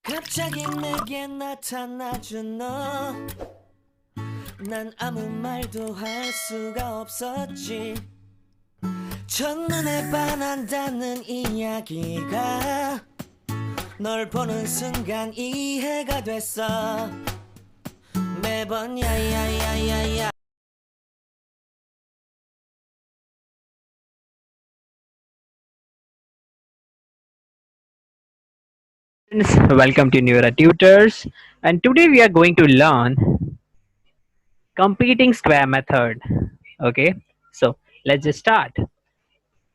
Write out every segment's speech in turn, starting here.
갑자기 내게 나타나준 너, 난 아무 말도 할 수가 없었지. 첫눈에 반한다는 이야기가 널 보는 순간 이해가 됐어. 매번 야야야야야. Welcome to Neura Tutors, and today we are going to learn completing square method. Okay, so let's just start.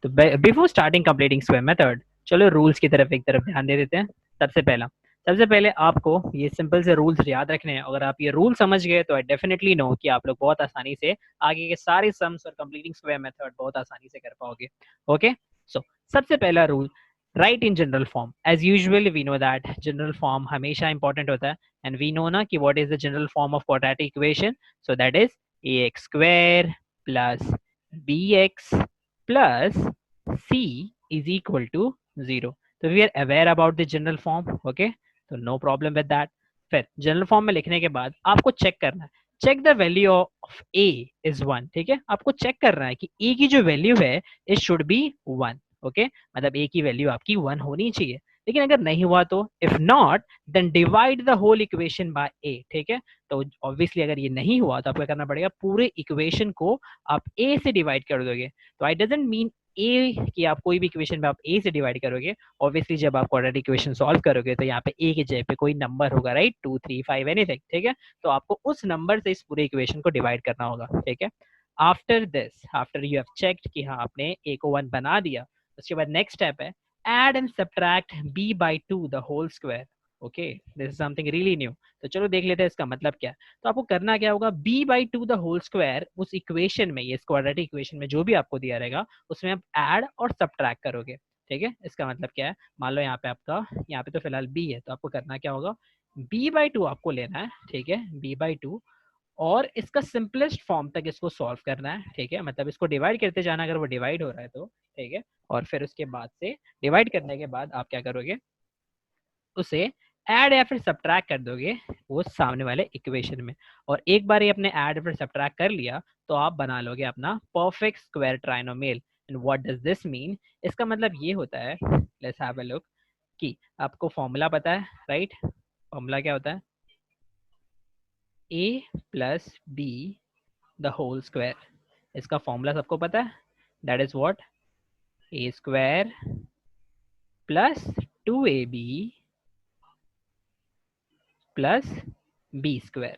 तो before starting completing square method, चलो rules की तरफ एक तरफ ध्यान दे देते हैं। सबसे पहले आपको ये सिंपल से रूल्स याद रखने हैं। अगर आप ये रूल समझ गए तो आई डेफिनेटली नो कि आप लोग बहुत आसानी से आगे के सारे सम्स और कंप्लीटिंग स्क्वायर मेथड बहुत आसानी से कर पाओगे। ओके, सो सबसे पहला rule, right in general form. As usual we know that general form हमेशा इंपॉर्टेंट होता है, एंड वी नो ना कि what is the general form of quadratic equation. So that is ax square plus bx plus c is equal to 0. तो we are aware about the general form. Okay, तो no problem with that. फिर general form में लिखने के बाद आपको check करना है, check the value of a is 1। ठीक है, आपको चेक करना है कि a की जो वैल्यू है इट शुड बी 1। ओके, मतलब a की वैल्यू आपकी 1 होनी चाहिए। लेकिन अगर नहीं हुआ तो if not then divide the whole equation by a। ठीक है, तो ऑब्वियसली अगर ये नहीं हुआ तो आपको करना पड़ेगा पूरे इक्वेशन को आप a से डिवाइड कर दोगे। तो आई डजंट मीन ए कि आप कोई भी इक्वेशन में आप ए से डिवाइड करोगे। ऑब्वियसली जब आप क्वाड्रेटिक इक्वेशन सॉल्व करोगे तो यहाँ पे ए की जगह पे कोई नंबर होगा, राइट, 2 3 5 एनीथिंग। ठीक है, तो आपको उस नंबर से इस पूरे इक्वेशन को डिवाइड करना होगा। ठीक है, after this, after you have checked कि हाँ आपने ए को 1 बना दिया, उसके बाद नेक्स्ट स्टेप है add and subtract b by 2 the whole square. Okay, this is something really new. तो चलो देख लेते हैं इसका मतलब क्या है। तो आपको करना क्या होगा, b by 2 the whole square उस इक्वेशन में, ये क्वाड्रेटिक इक्वेशन में जो भी आपको दिया रहेगा उसमें आप ऐड और सब्ट्रैक्ट करोगे। ठीक है, इसका मतलब क्या है, मान लो यहाँ पे आपका, यहाँ पे तो फिलहाल b है, तो आपको करना क्या होगा, b by 2 आपको लेना है। ठीक है, b by 2 और इसका सिंपलेस्ट फॉर्म तक इसको सॉल्व करना है। ठीक है, मतलब इसको डिवाइड करते जाना अगर वो डिवाइड हो रहा है तो। ठीक है, और फिर उसके बाद से डिवाइड करने के बाद आप क्या करोगे, उसे ऐड या फिर सब्ट्रैक्ट कर दोगे वो सामने वाले इक्वेशन में। और एक बार ये अपने ऐड या फिर सब्ट्रैक्ट कर लिया तो आप बना लोगे अपना perfect square trinomial. And what does this mean, इसका मतलब ये होता है, लेट्स हैव अ लुक, कि आपको फॉर्मूला पता है, राइट। फॉर्मूला क्या होता है, a plus b the whole square. इसका फॉर्मूला सबको पता है, that is what, a square plus 2ab plus b square.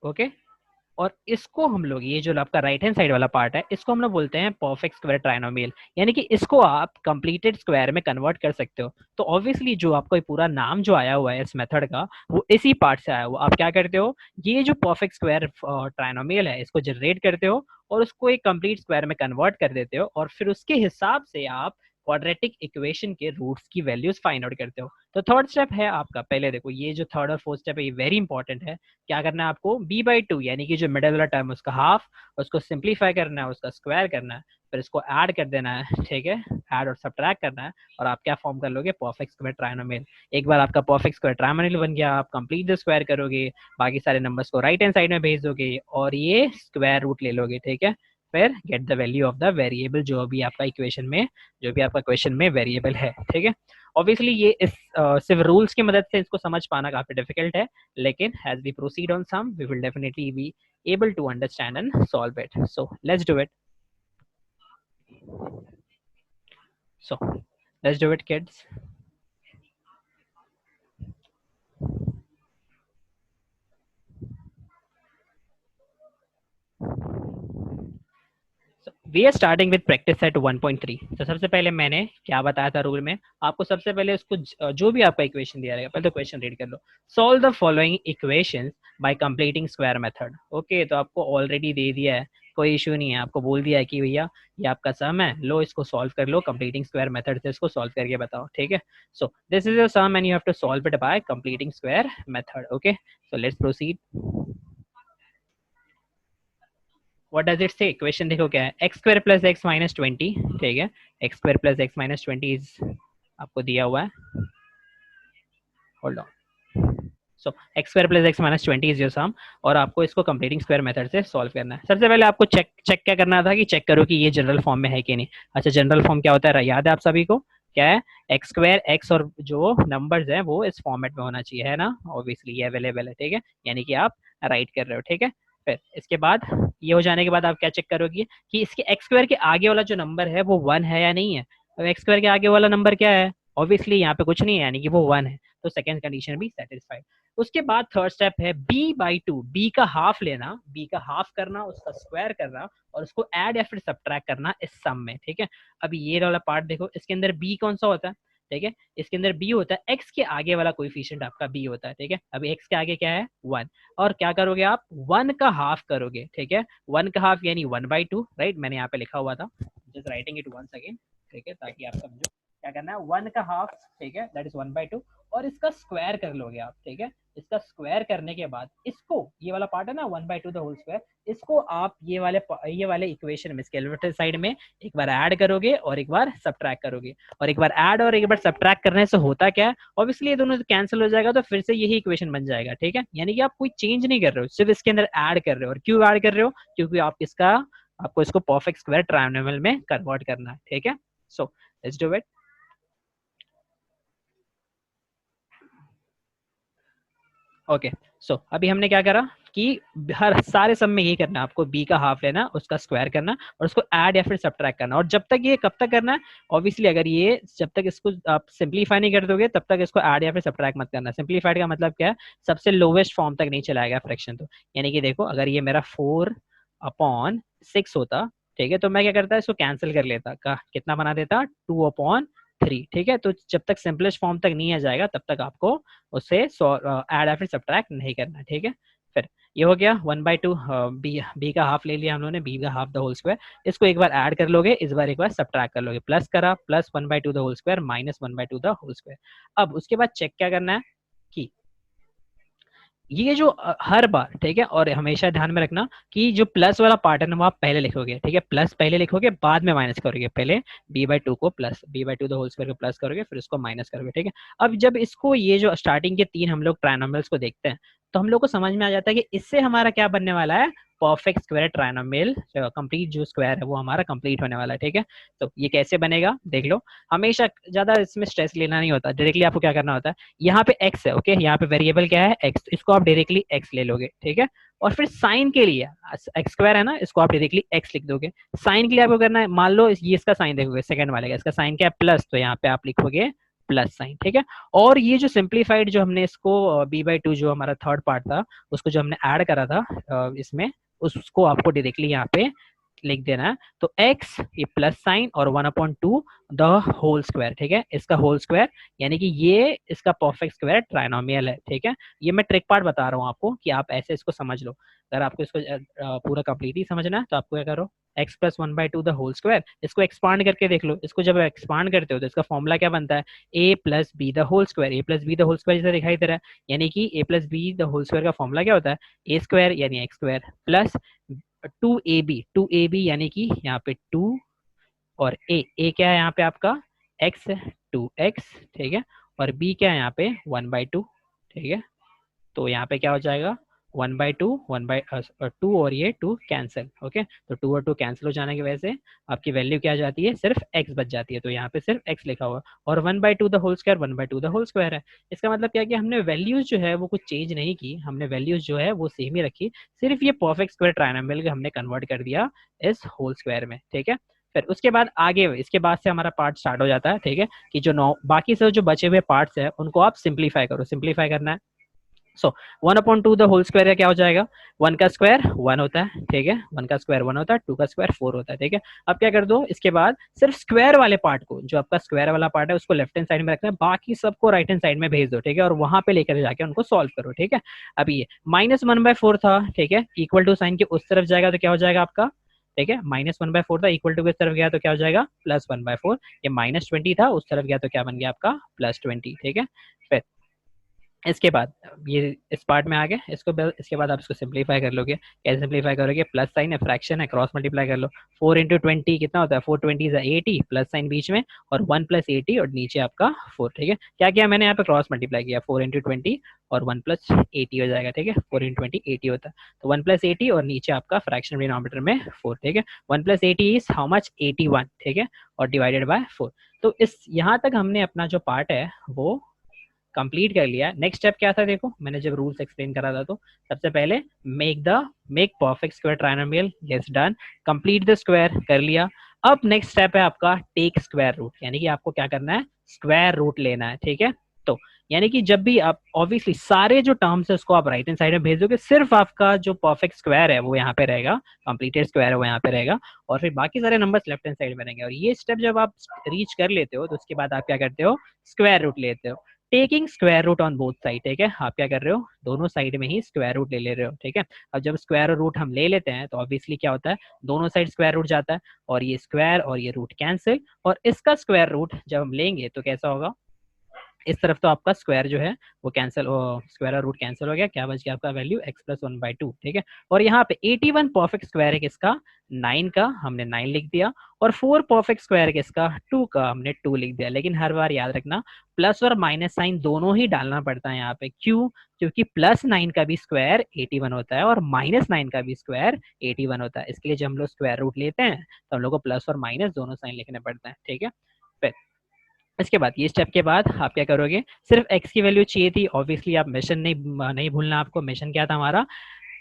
Okay, और इसको हम लोग, ये जो आपका राइट हैंड साइड वाला पार्ट है, इसको हम लोग बोलते हैं परफेक्ट स्क्वायर ट्राइनोमियल, यानी कि इसको आप कंप्लीटेड स्क्वायर में कन्वर्ट कर सकते हो। तो ऑब्वियसली जो आपका पूरा नाम जो आया हुआ है इस मेथड का वो इसी पार्ट से आया हुआ। आप क्या करते हो, ये जो परफेक्ट स्क्वायर ट्राइनोमियल है इसको जनरेट करते हो और उसको एक कंप्लीट स्क्वायर में कन्वर्ट कर देते हो, और फिर उसके हिसाब से आप क्वाड्रेटिक इक्वेशन के रूट्स की वैल्यूज फाइंड आउट करते हो। तो थर्ड स्टेप है आपका, पहले देखो ये जो थर्ड और फोर्थ स्टेप है ये वेरी इंपॉर्टेंट है। क्या करना है आपको, b by 2 यानी कि जो मिडिल वाला टर्म उसका हाफ, उसको सिंप्लीफाई करना है, उसका स्क्वायर करना है, फिर इसको ऐड कर देना है। ठीक है, ऐड और सब्ट्रैक्ट करना है, और आप क्या फॉर्म कर लोगे, परफेक्ट स्क्वायर ट्राइनोमियल। एक बार आपका परफेक्ट स्क्वायर ट्राइनोमियल बन गया, आप कंप्लीट द स्क्वायर करोगे, बाकी सारे नंबर्स को राइट हैंड साइड में भेज दोगे और ये स्क्वायर रूट ले लोगे। ठीक है, फिर get the value of the variable जो भी आपका इक्वेशन में, जो भी आपका क्वेश्चन में वेरिएबल है। ठीक है, ऑब्वियसली ये इस सिर्फ रूल्स की मदद से इसको समझ पाना काफी डिफिकल्ट है, लेकिन as we proceed on some we will definitely be able to understand and solve it. So let's do it. So let's do it, kids. So we are starting with practice set 1.3. तो सबसे पहले मैंने क्या बताया था rule में, आपको सबसे पहले उसको जो भी आपका इक्वेशन दिया रहेगा पहले तो क्वेश्चन रीड कर लो। Solve the following equations by completing square method. Okay, तो आपको ऑलरेडी दे दिया है, कोई इशू नहीं है, आपको बोल दिया है कि भैया ये आपका सम है, लो इसको सॉल्व कर लो कंप्लीटिंग स्क्वायर मेथड से, इसको सॉल्व करके बताओ। ठीक है, so this is your sum and you have to solve it by completing square method. Okay, so let's proceed. What does it say, question देखो क्या है, x square plus x minus 20। ठीक है, x square plus x minus 20 is आपको दिया हुआ है। Hold on. So x square plus x minus 20 is your sum, और आपको इसको कंप्लीटिंग स्क्वायर मेथड से सॉल्व करना है। सबसे पहले आपको चेक चेक क्या करना था कि चेक करो कि ये जनरल फॉर्म में है कि नहीं। अच्छा, जनरल फॉर्म क्या होता है याद है आप सभी को, क्या है, एक्स स्क्वायर एक्स और जो नंबर्स हैं वो इस फॉर्मेट में होना चाहिए, है ना, ऑब्वियसली ये अवेलेबल है, ठीक है, यानी कि आप राइट कर रहे हो, ठीक है। फिर इसके बाद ये हो जाने के बाद आप क्या चेक करोगे कि इसके एक्स स्क्वायर के आगे वाला जो नंबर है वो 1 है या नहीं है। अब एक्स स्क्वायर के आगे वाला नंबर क्या है, ऑब्वियसली यहाँ पे कुछ नहीं है, यानी कि वो 1 है, तो सेकंड कंडीशन भी सेटिस्फाइड। उसके बाद थर्ड स्टेप है b/2, b का हाफ लेना, b का हाफ करना, उसका स्क्वायर करना और उसको ऐड या फिर सब्ट्रैक्ट करना इस सम में, ठीक है। अभी ये वाला पार्ट देखो, इसके अंदर b कौन सा होता है, ठीक है, इसके अंदर b होता है x के आगे वाला कोएफिशिएंट आपका b होता है, ठीक है। अभी x के आगे क्या है 1, और क्या करोगे आप 1 का हाफ करोगे, ठीक है, 1 का हाफ यानी 1/2, राइट, मैंने यहाँ पे लिखा हुआ था, just writing it once again, ठीक है, ताकि आप समझो क्या करना है, 1 का हाफ, ठीक है, दैट इज 1/2, और इसका स्क्वायर कर लोगे आप, ठीक है। इसका स्क्वायर करने के बाद इसको, ये वाला पार्ट है ना 1/2 द होल स्क्वायर, इसको आप ये वाले इक्वेशन में स्केलेटल साइड में एक बार ऐड करोगे और एक बार सब्ट्रैक्ट करोगे, और एक बार ऐड और एक बार सब्ट्रैक्ट करने से होता क्या है, ऑब्वियसली ये दोनों कैंसिल हो जाएगा, तो फिर से यही इक्वेशन बन जाएगा, ठीक है। यानी कि आप कोई चेंज नहीं कर रहे हो, सिर्फ इसके अंदर ऐड कर रहे हो। और क्यों ऐड कर रहे हो, क्योंकि आपको इसको परफेक्ट स्क्वायर ट्रायंगल में कन्वर्ट करना है, ठीक है। So let's do it. Okay, so अभी हमने क्या करा कि हर सारे सम में यही करना है, आपको b का हाफ लेना, उसका स्क्वायर करना और उसको ऐड या फिर सब्ट्रैक्ट करना। और जब तक ये कब तक करना है, ऑब्वियसली अगर ये जब तक इसको आप सिंप्लीफाई नहीं कर दोगे तब तक इसको ऐड या फिर सब्ट्रैक्ट मत करना। सिंप्लीफाइड का मतलब क्या है, सबसे लोवेस्ट फॉर्म तक नहीं चलाएगा फ्रैक्शन, तो यानी कि देखो अगर ये मेरा 4/6 होता, ठीक है, तो मैं क्या करता, इसको कैंसिल कर लेता, कितना बना देता 2/3, ठीक है। तो जब तक सिंपलेस्ट फॉर्म तक नहीं आ जाएगा तब तक आपको उससे ऐड या फिर सब्ट्रैक्ट नहीं करना, ठीक है। फिर ये हो गया 1/2, बी का हाफ ले लिया हम लोगों ने, बी का हाफ द होल स्क्वायर, इसको एक बार ऐड कर लोगे, इस बार एक बार सब्ट्रैक्ट कर लोगे, प्लस करा, plus 1/2 the whole square minus 1/2 the whole square. अब उसके बाद चेक क्या करना है कि ये जो हर बार, ठीक है, और हमेशा ध्यान में रखना कि जो प्लस वाला पार्ट है ना वो आप पहले लिखोगे, ठीक है, प्लस पहले लिखोगे, बाद में माइनस करोगे, पहले b/2 को plus b/2 the whole square को प्लस करोगे, फिर उसको माइनस करोगे, ठीक है। अब जब इसको ये जो स्टार्टिंग के 3 हम लोग ट्रायनोमियल्स को देखते हैं तो हम लोग को समझ में आ जाता है कि इससे हमारा क्या बनने वाला है, परफेक्ट स्क्वायर ट्रायनोमियल, कंप्लीट जो स्क्वायर है वो हमारा कंप्लीट होने वाला है, ठीक है। तो ये कैसे बनेगा देख लो, हमेशा ज्यादा इसमें स्ट्रेस लेना नहीं होता, डायरेक्टली आपको क्या करना होता है, यहाँ पे x है, ओके, यहाँ पे वेरिएबल क्या है x, इसको आप डायरेक्टली x ले लोगे, ठीक है। और फिर साइन के लिए एक्स स्क्वायर है ना, इसको आप डायरेक्टली x लिख दोगे। साइन के लिए आपको करना है, मान लो ये इसका साइन देखोगे सेकंड वाले का, इसका साइन क्या है प्लस, तो यहाँ पे आप लिखोगे प्लस साइन, ठीक है। और ये जो सिंप्लीफाइड जो हमने इसको b/2 जो हमारा थर्ड पार्ट था उसको जो हमने ऐड करा था इसमें, उसको आपको डायरेक्टली यहाँ पे लिख देना है। तो x ये प्लस साइन और 1/2 द होल स्क्वायर, ठीक है, इसका होल स्क्वायर, यानी कि ये इसका परफेक्ट स्क्वायर ट्राइनोमियल है, ठीक है। ये मैं ट्रिक पार्ट बता रहा हूँ आपको कि आप ऐसे इसको समझ लो। अगर आपको इसको पूरा कंप्लीटली समझना है तो आपको क्या करो, x plus 1/2 the whole square, इसको एक्सपांड करके देख लो। इसको जब एक्सपांड करते हो तो इसका फॉर्मूला क्या बनता है, a plus b the whole square, a plus b the whole square जैसा दिखाई दे रहा है, यानी कि a plus b the whole square का फॉर्मूला क्या होता है, a स्क्वायर यानी x स्क्वायर प्लस 2ab यानी कि यहाँ पे 2 और a क्या है यहाँ पे आपका x है 2x, ठीक है, और b क्या है यहाँ पे 1/2, ठीक है। तो यहाँ पे क्या हो जाएगा 1/2 1/2 और ये 2 कैंसिल, ओके। तो 2 और 2 कैंसिल हो जाने की वजह से आपकी वैल्यू क्या आ जाती है, सिर्फ x बच जाती है, तो यहाँ पे सिर्फ x लिखा हुआ, और 1/2 the whole square 1/2 the whole square है। इसका मतलब क्या है कि हमने वैल्यूज जो है वो कुछ चेंज नहीं की, हमने वैल्यूज जो है वो सेम ही रखी, सिर्फ ये परफेक्ट स्क्वायर ट्रायंगल को हमने कन्वर्ट कर दिया इस होल स्क्वायर में, ठीक है। फिर उसके बाद आगे इसके बाद से हमारा पार्ट स्टार्ट हो जाता है, ठीक है, कि जो बाकी से जो बचे हुए पार्ट्स है उनको आप सिंप्लीफाई करो, सिंप्लीफाई करना है। सो 1/2 द होल स्क्वायर क्या हो जाएगा, 1 का स्क्वायर 1 होता है, ठीक है, 1 का स्क्वायर 1 होता है, 2 का स्क्वायर 4 होता है, ठीक है। अब क्या कर दो, इसके बाद सिर्फ स्क्वायर वाले पार्ट को, जो आपका स्क्वायर वाला पार्ट है उसको लेफ्ट हैंड साइड में रखना है, बाकी सबको राइट हैंड साइड में भेज दो, ठीक है, और वहां पे लेकर जाके उनको सॉल्व करो, ठीक है। अब ये -1/4 था, ठीक है, इक्वल टू साइन के उस तरफ जाएगा तो क्या हो जाएगा आपका, ठीक है, -1/4 था, इक्वल टू किस तरफ गया तो क्या हो जाएगा +1/4, ये -20 था उस तरफ गया तो क्या बन गया आपका +20, ठीक है। फिर इसके बाद ये इस पार्ट में आ गए, इसके बाद आप इसको सिंप्लीफाई कर लोगे। कैसे सिंप्लीफाई करोगे, प्लस साइन है, फ्रैक्शन है, क्रॉस मल्टीप्लाई कर लो। 4 × 20 कितना होता है, 4 20 80, प्लस साइन बीच में और 1 + 80 और नीचे आपका 4। ठीक है, क्या किया मैंने यहाँ पे क्रॉस मल्टीप्लाई किया, 4 × 20 और 1 + 80 हो जाएगा। ठीक है, 4 × 20 80 होता है, तो 1 + 80 और नीचे आपका फ्रैक्शन डिनोमिनेटर में 4। ठीक है, 1 + 80 इज हाउ मच, 81। ठीक है, और डिवाइडेड बाय 4। तो इस यहाँ तक हमने अपना जो पार्ट है वो कंप्लीट कर लिया। नेक्स्ट स्टेप क्या था, देखो मैंने जब रूल्स एक्सप्लेन करा था, तो सबसे पहले make perfect square trinomial, yes done. Complete the square कर लिया। अब नेक्स्ट स्टेप है आपका टेक स्क्वायर रूट, यानी कि आपको क्या करना है, स्क्वायर रूट लेना है। ठीक है, तो यानी कि जब भी आप ऑब्वियसली सारे जो टर्म्स है उसको आप राइट हैंड साइड में भेज दोगे, सिर्फ आपका जो परफेक्ट स्क्वायर है वो यहाँ पे रहेगा, कंप्लीटेड स्क्वायर है वो यहाँ पे रहेगा, और फिर बाकी सारे नंबर्स लेफ्ट हैंड साइड में रहेंगे। और ये स्टेप जब आप रीच कर लेते हो तो उसके बाद आप क्या करते हो, स्क्वायर रूट लेते हो, taking square root on both side. ठीक है, आप क्या कर रहे हो, दोनों साइड में ही स्क्वायर रूट ले रहे हो। ठीक है, अब जब स्क्वायर रूट हम ले लेते हैं तो ऑब्वियसली क्या होता है, दोनों साइड स्क्वायर रूट जाता है, और ये स्क्वायर और ये रूट कैंसिल, और इसका स्क्वायर रूट जब हम लेंगे तो कैसा होगा, इस तरफ तो आपका स्क्वायर जो है वो कैंसिल, स्क्वायर और रूट कैंसिल हो गया, क्या बच गया आपका वैल्यू x+1/2। ठीक है, और यहाँ पे 81 परफेक्ट स्क्वायर है किसका, 9 का, हमने 9 लिख दिया, और 4 परफेक्ट स्क्वायर है किसका, 2 का, हमने 2 लिख दिया। लेकिन हर बार याद रखना प्लस और माइनस साइन दोनों ही डालना पड़ता है यहाँ पे, क्यों, क्योंकि +9 का भी स्क्वायर 81 होता है और -9 का भी स्क्वायर 81 होता है। इसके लिए जब हम लोग स्क्वायर रूट लेते हैं तो हम लोग को प्लस और माइनस दोनों साइन लिखने पड़ते हैं। ठीक है, फिर इसके बाद ये स्टेप के बाद आप क्या करोगे, सिर्फ x की वैल्यू चाहिए थी, ऑब्वियसली आप मेंशन नहीं भूलना, आपको मेंशन क्या था हमारा,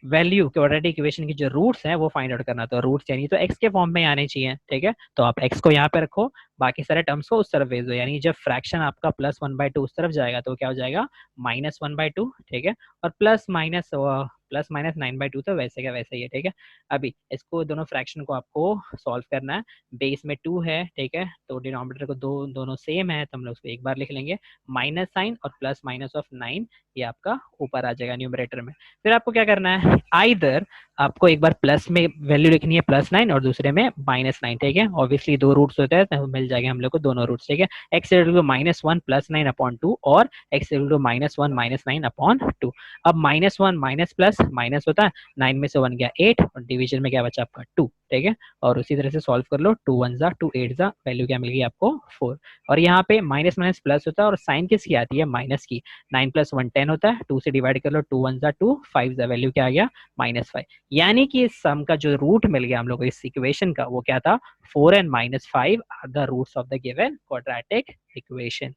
वैल्यू क्वाड्रेटिक इक्वेशन की जो रूट्स हैं वो फाइंड आउट करना, तो रूट्स यानी तो x के फॉर्म में आने चाहिए। ठीक है, तो आप x को यहाँ पे रखो, बाकी सारे टर्म्स को उस तरफ भेज दो, यानी जब फ्रैक्शन आपका +1/2 उस तरफ जाएगा तो क्या हो जाएगा, -1/2। ठीक है, और +-9/2 तो वैसे का वैसे ही है। ठीक है, अभी इसको दोनों फ्रैक्शन को आपको सॉल्व करना है, बेस में 2 है। ठीक है, तो डिनोमिनेटर को दोनों सेम है तो हम लोग उसको एक बार लिख लेंगे, माइनस साइन और प्लस माइनस ऑफ 9 ये आपका ऊपर आ जाएगा न्यूमरेटर में। फिर आपको क्या करना है, आइदर आपको एक बार प्लस में वैल्यू लिखनी है +9 और दूसरे में -9। ठीक है, ऑब्वियसली दो रूट्स होते हैं तो मिल जाएगा हम लोग को दोनों रूट्स। ठीक है, x -1 +9/2 और x -1 -9/2। अब -1 माइनस प्लस माइनस होता है, 9 में से 1 गया 8 और डिवीजन में क्या बचा आपका 2। ठीक है, और उसी तरह से सॉल्व कर लो, 2 1 जा 2 8 जा, वैल्यू क्या मिल गई आपको 4। और यहाँ पे माइनस माइनस प्लस होता है और साइन किसकी आती है, माइनस की। 9 + 1 10 होता है, 2 से डिवाइड कर लो, 2 1 जा 2 5 जा, वैल्यू क्या आ गया -5। यानी कि इस सम का जो रूट मिल गया हम लोग को इस इक्वेशन का वो क्या था, 4 and -5 are the roots of the given quadratic equation.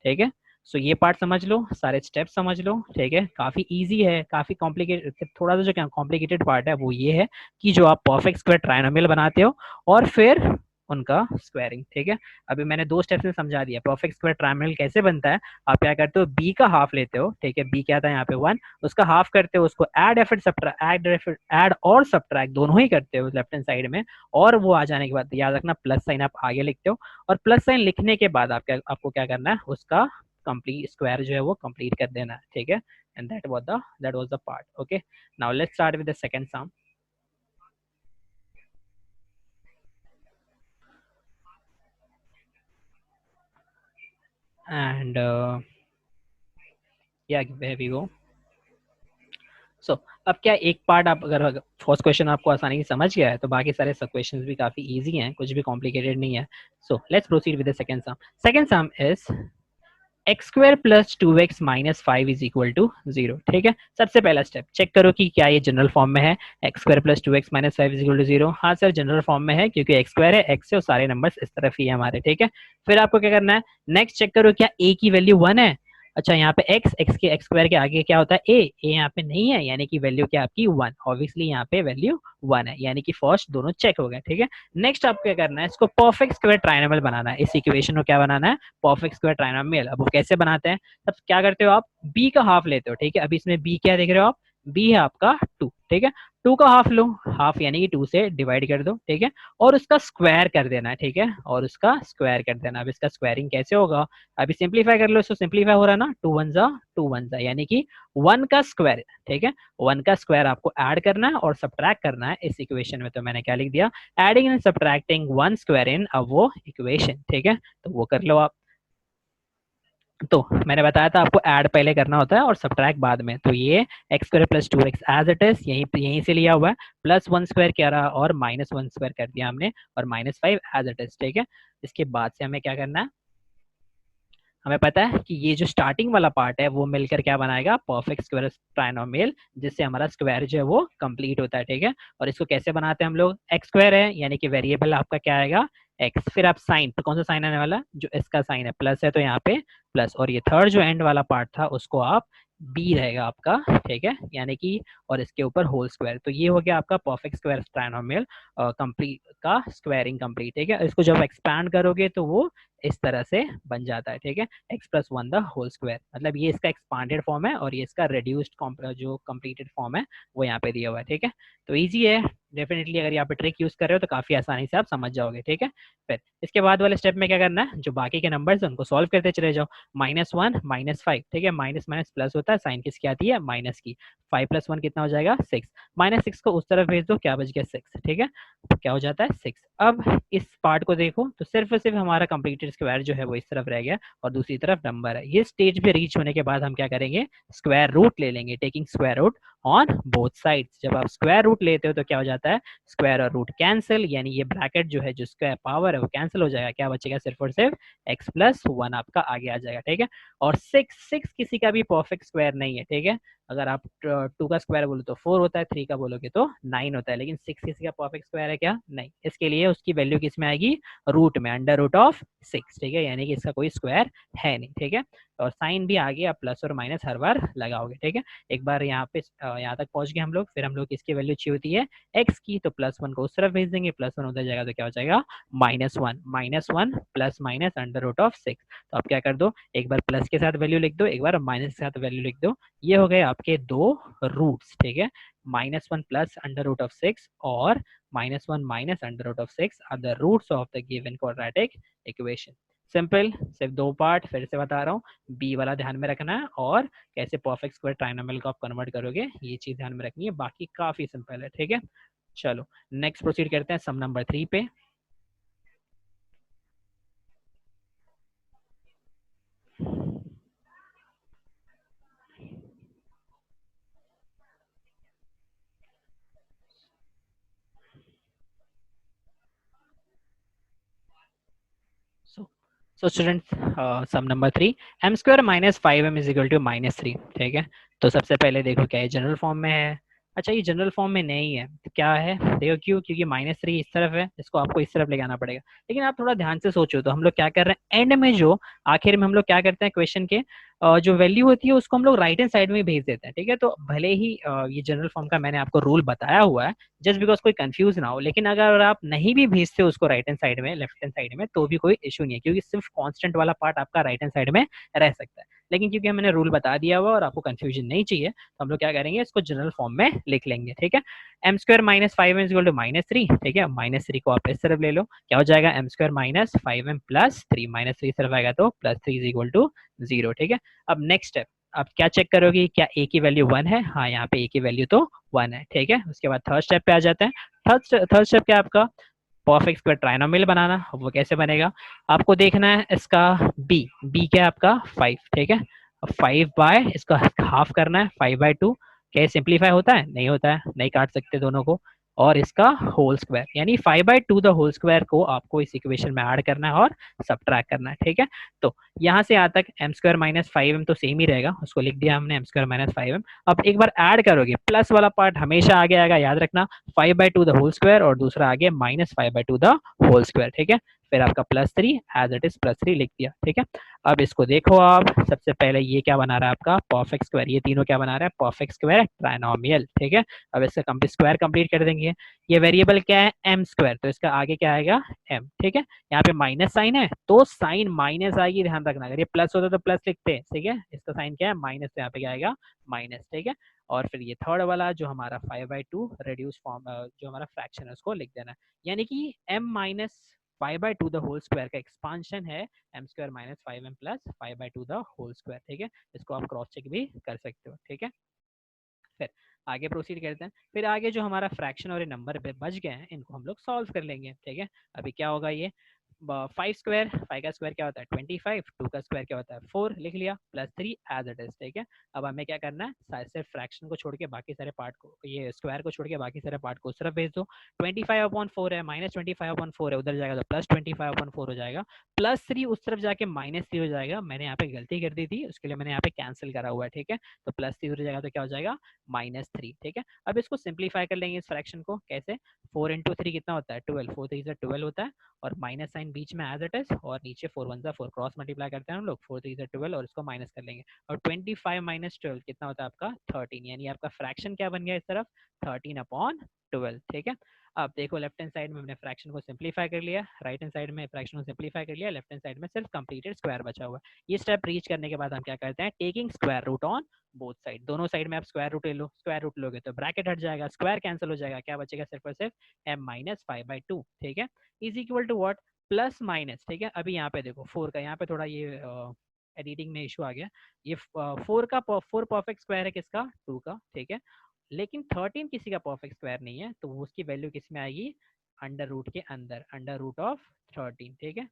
ठीक है, सो ये पार्ट समझ लो, सारे स्टेप समझ लो। ठीक है, काफी इजी है, काफी कॉम्प्लिकेटेड, थोड़ा सा जो क्या कॉम्प्लिकेटेड पार्ट है वो ये है कि जो आप परफेक्ट स्क्वायर ट्रायनोमियल बनाते हो और फिर उनका स्क्वायरिंग। ठीक है, अभी मैंने 2 स्टेप्स में समझा दिया परफेक्ट स्क्वायर ट्रायनोमियल कैसे बनता है। आप क्या करते हो, b का हाफ लेते हो। ठीक है, b क्या था यहाँ पे 1, उसका हाफ करते हो, उसको ऐड और सब्ट्रैक्ट दोनों ही करते हो लेफ्ट हैंड साइड में, और वो आ जाने के बाद याद रखना प्लस साइन आप आगे लिखते हो, और प्लस साइन लिखने के बाद आपको क्या करना है, उसका कंप्लीट स्क्वायर जो है वो कंप्लीट कर देना है। ठीक है, and that was the part. Okay, now let's start with the second some. And या वेयर वी गो। सो अब क्या एक पार्ट आप अगर फर्स्ट क्वेश्चन आपको आसानी से समझ गया है तो बाकी सारे सब क्वेश्चंस भी काफी इजी हैं, कुछ भी कॉम्प्लिकेटेड नहीं है। So let's proceed with the second sum. Second sum is x² + 2x - 5 is equal to 0। ठीक है, सबसे पहला स्टेप चेक करो कि क्या ये जनरल फॉर्म में है, x² + 2x - 5 is equal to 0। हाँ सर जनरल फॉर्म में है क्योंकि x² है, x से और सारे नंबर्स इस तरफ ही है हमारे। ठीक है, फिर आपको क्या करना है, नेक्स्ट चेक करो क्या a की वैल्यू 1 है। अच्छा, यहाँ पे x² के आगे क्या होता है a यहाँ पे नहीं है, यानी कि वैल्यू क्या आपकी 1, ऑब्वियसली यहाँ पे वैल्यू 1 है, यानी कि फर्स्ट दोनों चेक हो गए। ठीक है, नेक्स्ट आपको क्या करना है, इसको परफेक्ट स्क्वायर ट्रायनोमियल बनाना है, इस इक्वेशन को क्या बनाना है, परफेक्ट स्क्वायर ट्रायनोमियल। अब वो कैसे बनाते हैं, तब क्या करते हो आप, b का हाफ लेते हो। ठीक है, अभी इसमें b क्या देख रहे हो आप, b है आपका 2। ठीक है, 2 का हाफ लो, हाफ यानी कि 2 से डिवाइड कर दो। ठीक है, और उसका स्क्वायर कर देना है। ठीक है, और उसका स्क्वायर कर देना। अब इसका स्क्वायरिंग कैसे होगा, अभी सिंप्लीफाई कर लो, इसको सिंप्लीफाई हो रहा है ना, 2 1 जा 2 1 जा, यानी कि 1 का स्क्वायर। ठीक है, 1 का स्क्वायर आपको ऐड करना है और सब्ट्रैक्ट करना है इस इक्वेशन में, तो मैंने क्या लिख दिया, एडिंग एंड सब्ट्रैक्टिंग 1 स्क्वायर इन अ वो इक्वेशन। ठीक है, तो वो कर लो आप। तो मैंने बताया था आपको ऐड पहले करना होता है और सब्ट्रैक्ट बाद में। तो ये x square plus two x as it is यहीं यहीं से लिया हुआ है, प्लस वन स्क्वायर क्या रहा और माइनस वन स्क्वायर कर दिया हमने, और minus five as it is. ठीक है, इसके बाद से हमें क्या करना है, हमें पता है कि ये जो स्टार्टिंग वाला पार्ट है वो मिलकर क्या बनाएगा, परफेक्ट स्क्वायर ट्राइनोमियल, जिससे हमारा स्क्वायर जो है वो कंप्लीट होता है। ठीक है, और इसको कैसे बनाते हैं हम लोग, एक्स स्क्वायर है यानी कि वेरिएबल आपका क्या आएगा, एक्स, फिर आप साइन, तो कौन सा साइन आने वाला, जो इसका साइन है प्लस है तो यहाँ पे प्लस, और ये थर्ड जो एंड वाला पार्ट था उसको आप बी रहेगा आपका। ठीक है, यानी कि और इसके ऊपर होल स्क्वायर, तो ये हो गया आपका परफेक्ट स्क्वायर ट्राइनोमियल कंप्लीट का स्क्वायरिंग कंप्लीट। ठीक है, इसको जब एक्सपैंड करोगे तो वो इस तरह से बन जाता है। ठीक है, x plus one the whole square, मतलब ये इसका एक्सपांडेड फॉर्म है और ये इसका रिड्यूस्ड जो कंप्लीटेड फॉर्म है वो यहाँ पे दिया हुआ है। ठीक है, तो इजी है डेफिनेटली, अगर यहाँ पे ट्रिक यूज कर रहे हो तो काफी आसानी से आप समझ जाओगे। ठीक है, फिर इसके बाद वाले स्टेप में क्या करना है, जो बाकी के नंबर्स हैं उनको सॉल्व करते चले जाओ। माइनस वन माइनस फाइव, ठीक है, माइनस माइनस प्लस होता है, साइन किसकी आती है, माइनस की। फाइव प्लस वन कितना हो जाएगा, सिक्स, माइनस सिक्स को उस तरफ भेज दो, क्या बच गया, सिक्स। ठीक है, तो क्या हो जाता है, सिक्स। अब इस पार्ट को देखो तो सिर्फ और सिर्फ हमारा कंप्लीटेड स्क्वायर जो है वो इस तरफ रह गया और दूसरी तरफ नंबर है। ये स्टेज पे रीच होने के बाद हम क्या करेंगे, स्क्वायर रूट ले लेंगे, taking square root on both sides. जब आप स्क्वायर रूट लेते हो तो क्या हो जाता है, स्क्वायर और रूट कैंसिल, यानी ये ब्रैकेट जो है, जो स्क्वायर पावर है वो कैंसिल हो जाएगा, क्या बचेगा, सिर्फ और सिर्फ एक्स प्लस वन आपका आगे आ जाएगा। ठीक है, और सिक्स, सिक्स किसी का भी परफेक्ट स्क्वायर नहीं है। ठीक है, अगर आप टू का स्क्वायर बोलो तो फोर होता है, थ्री का बोलोगे तो नाइन होता है, लेकिन सिक्स किसी का परफेक्ट स्क्वायर है क्या, नहीं। इसके लिए उसकी वैल्यू किस में आएगी, रूट में, अंडर रूट ऑफ सिक्स। ठीक है, यानी कि इसका कोई स्क्वायर है नहीं। ठीक है, और साइन भी आगे आप प्लस और माइनस हर बार लगाओगे। ठीक है, एक बार यहाँ पे यहाँ तक पहुंच गए हम लोग, फिर हम लोग किसकी वैल्यू चाहिए होती है, एक्स की, तो प्लस वन को उस तरफ भेज देंगे, प्लस वन उधर जाएगा तो क्या हो जाएगा, minus one plus minus under root of six. तो आप क्या कर दो, एक बार प्लस के साथ वैल्यू लिख दो, एक बार माइनस के साथ वैल्यू लिख दो। ये हो गए आपके दो रूट्स। ठीक है, minus one plus under root of six और minus one minus under root of six are the roots of the given quadratic equation. Simple, सिर्फ दो पार्ट फिर से बता रहा हूँ, बी वाला ध्यान में रखना है और कैसे परफेक्ट स्क्वायर ट्राइनोमियल को आप कन्वर्ट करोगे ये चीज ध्यान में रखनी है, बाकी काफी सिंपल है। ठीक है, चलो नेक्स्ट प्रोसीड करते हैं सम नंबर थ्री पे। So so students, sum number three, m square minus five m is equal to minus three. ठीक है, तो सबसे पहले देखो क्या ये जनरल फॉर्म में है, अच्छा ये जनरल फॉर्म में नहीं है, तो क्या है देखो, क्यों, क्योंकि माइनस थ्री इस तरफ है, इसको आपको इस तरफ ले आना पड़ेगा। लेकिन आप थोड़ा ध्यान से सोचो तो हम लोग क्या कर रहे हैं, एंड में जो आखिर में हम लोग क्या करते हैं, क्वेश्चन के जो वैल्यू होती है उसको हम लोग राइट हैंड साइड में भेज देते हैं। ठीक है, तो भले ही ये जनरल फॉर्म का मैंने आपको रूल बताया हुआ है, जस्ट बिकॉज कोई कंफ्यूज ना हो, लेकिन अगर आप नहीं भी भेजते हो उसको राइट हैंड साइड में, लेफ्ट हैंड साइड में, तो भी कोई इशू नहीं है, क्योंकि सिर्फ कांस्टेंट वाला पार्ट आपका राइट हैंड साइड में रह सकता है। लेकिन क्योंकि मैंने रूल बता दिया हुआ और आपको कंफ्यूजन नहीं चाहिए, तो हम लोग क्या करेंगे, इसको जनरल फॉर्म में लिख लेंगे। ठीक है, m square minus five m equal to minus three. ठीक है, माइनस थ्री को आप इस तरफ ले लो, क्या हो जाएगा, m square minus five m plus three, minus three तरफ आएगा तो plus three is equal to zero. ठीक है, अब नेक्स्ट स्टेप, आप क्या चेक करोगे, क्या ए की वैल्यू वन है, हाँ यहाँ पे ए की वैल्यू तो वन है। ठीक है, उसके बाद थर्ड स्टेप पे आ जाते हैं। थर्ड स्टेप क्या है आपका, परफेक्ट स्क्वायर ट्राइनोमियल बनाना। वो कैसे बनेगा, आपको देखना है इसका बी, बी क्या है आपका फाइव। ठीक है, फाइव बाय इसका हाफ करना है, फाइव बाय टू, क्या सिंप्लीफाई होता है, नहीं होता है, नहीं काट सकते दोनों को, और इसका होल स्क्वायर, यानी five by two the whole square को आपको इस इक्वेशन में ऐड करना है और सब्ट्रैक्ट करना है। ठीक है, तो यहाँ से यहाँ तक m square minus five m तो सेम ही रहेगा, उसको लिख दिया हमने m square minus five m. अब एक बार ऐड करोगे, प्लस वाला पार्ट हमेशा आगे आएगा, याद रखना, five by two the whole square और दूसरा आगे minus five by two the whole square. ठीक है, फिर आपका plus three, as it is plus three लिख दिया। ठीक है, अब इसको देखो आप, सबसे पहले ये क्या बना रहा है आपका परफेक्ट स्क्वायर, ये तीनों क्या बना रहा है, परफेक्ट स्क्वायर ट्राइनोमियल। ठीक है, अब इसका स्क्वायर कंप्लीट कर देंगे, ये वेरिएबल क्या है, एम स्क्वायर, तो इसका आगे क्या आएगा, एम। ठीक है, यहाँ पे माइनस साइन है तो साइन माइनस आएगी, ध्यान रखना, अगर ये प्लस होता तो प्लस लिखते हैं। ठीक है, इसका साइन क्या है, माइनस, तो यहाँ पे क्या आएगा, माइनस। ठीक है, और फिर ये थर्ड वाला जो हमारा five by to reduce form, जो हमारा फ्रैक्शन है उसको लिख देना है, यानी कि m minus five by two the whole square का एक्सपांशन है m square minus five m plus five by two the whole square. ठीक है, इसको आप क्रॉस चेक भी कर सकते हो। ठीक है, फिर आगे प्रोसीड करते हैं, फिर आगे जो हमारा फ्रैक्शन और ये नंबर बच गए हैं इनको हम लोग सॉल्व कर लेंगे। ठीक है, अभी क्या होगा, ये 5 स्क्वायर, 5 का स्क्वायर क्या होता है 25, 2 का स्क्वायर क्या होता है 4, लिख लिया, प्लस 3 एज इट इज, ठीक है। अब हमें क्या करना है, सिर्फ फ्रैक्शन को छोड़ के बाकी सारे पार्ट को, ये स्क्वायर को छोड़ के बाकी सारे पार्ट को उस तरफ भेज दो। 25/4 है, -25/4 है, उधर जाएगा तो +25/4 हो जाएगा, +3 उस तरफ जाके -3 हो जाएगा। मैंने यहाँ पे गलती कर दी थी, उसके लिए मैंने यहाँ पे कैंसिल करा हुआ है, ठीक है। तो +3 उधर जाएगा तो क्या हो जाएगा -3, ठीक है। अब इसको सिंप्लीफाई कर लेंगे इस फ्रैक्शन को, कैसे, 4 × 3 कितना होता है 12, 4 3 12 होता है, और माइनस साइन बीच में एज इट इज, और नीचे 4 1 4 क्रॉस मल्टीप्लाई करते हैं हम लोग, 4 3 12 और इसको माइनस कर लेंगे, और 25 - 12 कितना होता है आपका 13, यानी आपका फ्रैक्शन क्या बन गया इस तरफ 13/12, ठीक है। अब देखो लेफ्ट हैंड साइड में हमने फ्रैक्शन को सिंप्लीफाई कर लिया, राइट हैंड साइड में फ्रैक्शन को सिंप्लीफाई कर लिया, लेफ्ट हैंड साइड में सिर्फ कंप्लीटेड स्क्वायर बचा हुआ है। ये स्टेप रीच करने के बाद हम क्या करते हैं, taking square root on both side, दोनों साइड में आप स्क्वायर रूट ले लो, स्क्वायर रूट लोगे तो ब्रैकेट हट जाएगा, स्क्वायर कैंसिल हो जाएगा, क्या बचेगा सिर्फ और सिर्फ m-5/2, ठीक है, is equal to what, plus minus, ठीक है। अभी यहाँ पे देखो 4 का, यहाँ पे थोड़ा ये एडिटिंग में इशू आ गया, ये 4 परफेक्ट स्क्वायर है किसका 2 का, ठीक है, लेकिन 13 किसी का परफेक्ट स्क्वायर नहीं है, तो उसकी वैल्यू किस में आएगी, अंडर रूट के अंदर, अंडर रूट ऑफ 13, ठीक है।